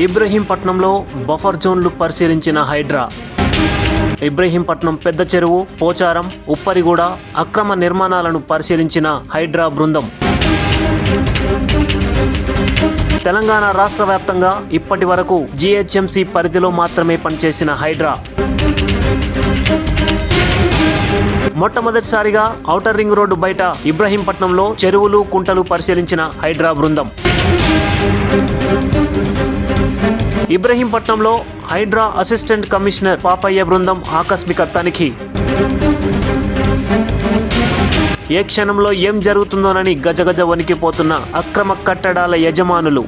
ఇబ్రహీంపట్నంలో buffer జోన్లు పరిశీలించిన హైడ్రా. ఇబ్రహీంపట్నం పెద్ద చెరువు, పోచారం, ఉప్పరిగూడ అక్రమ నిర్మాణాలను పరిశీలించిన హైడ్రా బృందం. తెలంగాణ రాష్ట్ర వ్యాప్తంగా ఇప్పటి వరకు జీహెచ్ఎంసీ పరిధిలో మాత్రమే పనిచేసిన హైడ్రా మొట్టమొదటిసారిగా ఔటర్ రింగ్ రోడ్డు బయట ఇబ్రహీంపట్నంలో చెరువులు, కుంటలు పరిశీలించిన హైడ్రా బృందం. ఇబ్రహీంపట్నంలో హైడ్రా అసిస్టెంట్ కమిషనర్ పాపయ్య బృందం ఆకస్మిక తనిఖీ. ఏ క్షణంలో ఏం జరుగుతుందోనని గజగజ వణికిపోతున్న అక్రమ కట్టడాల యజమానులు.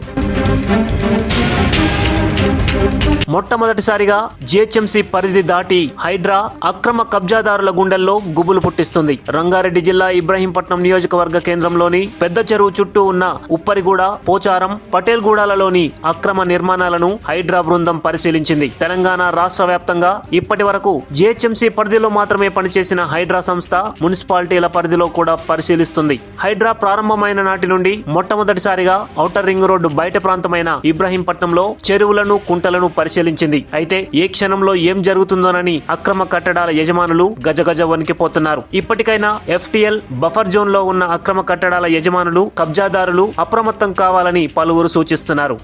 మొట్టమొదటిసారిగా జీహెచ్ఎంసీ పరిధి దాటి హైడ్రా అక్రమ కబ్జాదారుల గుండెల్లో గుబులు పుట్టిస్తుంది. రంగారెడ్డి జిల్లా ఇబ్రహీంపట్నం నియోజకవర్గ కేంద్రంలోని పెద్ద చెరువు చుట్టూ ఉన్న ఉప్పరిగూడ, పోచారం, పటేల్గూడలలోని అక్రమ నిర్మాణాలను హైడ్రా బృందం పరిశీలించింది. తెలంగాణ రాష్ట్ర వ్యాప్తంగా ఇప్పటి వరకు జీహెచ్ఎంసీ పరిధిలో మాత్రమే పనిచేసిన హైడ్రా సంస్థ మున్సిపాలిటీల పరిధిలో కూడా పరిశీలిస్తుంది. హైడ్రా ప్రారంభమైన నాటి నుండి మొట్టమొదటిసారిగా ఔటర్ రింగ్ రోడ్డు బయట ప్రాంతమైన ఇబ్రహీంపట్నంలో చెరువులను, కుంటలను పరిశీలించింది. అయితే ఏ క్షణంలో ఏం జరుగుతుందోనని అక్రమ కట్టడాల యజమానులు గజగజ వణికిపోతున్నారు. ఇప్పటికైనా ఎఫ్టీఎల్ బఫర్ జోన్ లో ఉన్న అక్రమ కట్టడాల యజమానులు, కబ్జాదారులు అప్రమత్తం కావాలని పలువురు సూచిస్తున్నారు.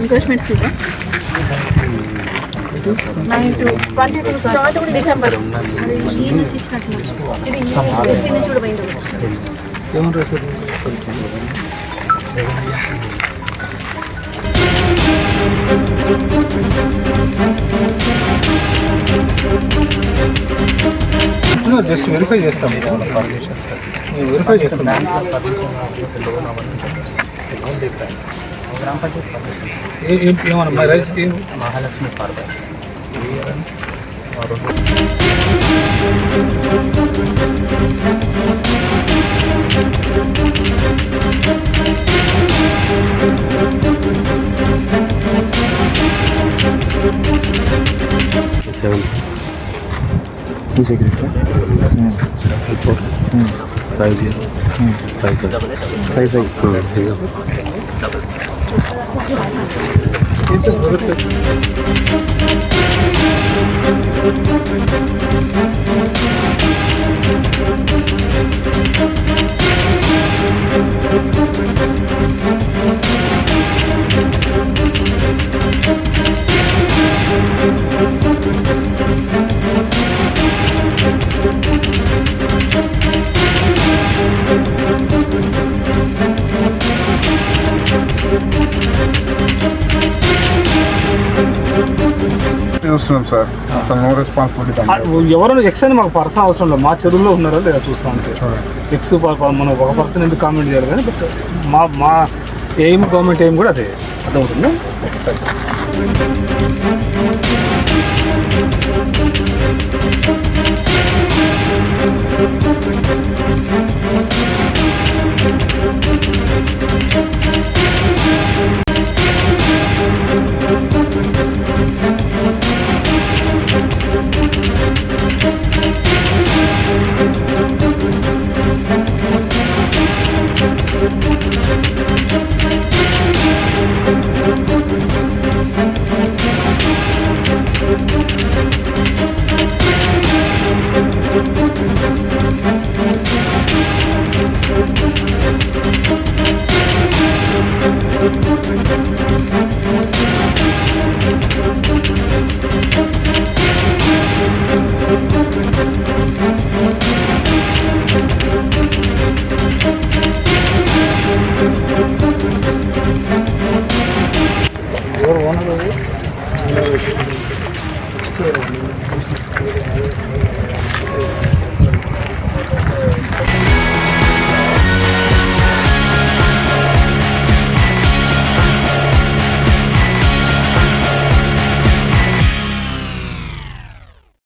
Encouragement seat 9 to 22 December just verify చేస్తాం. వెరిఫై చేస్తాం. ఏమన్నా రైట్ మహాలక్ష్మి పార్వతి చూస్తున్నాం సార్. అసలు నో రెస్పాన్సిబిలిటీ. ఎవరైనా ఎక్స్ అని మాకు పర్సన్ అవసరం లేదు. మా చెరువులో ఉన్నారా లేదా చూస్తా ఉంటే ఎక్స్ మనం ఒక పర్సన్ ఎందుకు కామెంట్ చేయాలి. కానీ బట్ మా ఎయిమ్, గవర్నమెంట్ ఎయిమ్ కూడా అదే అర్థమవుతుంది. ఎవరు ఓనర్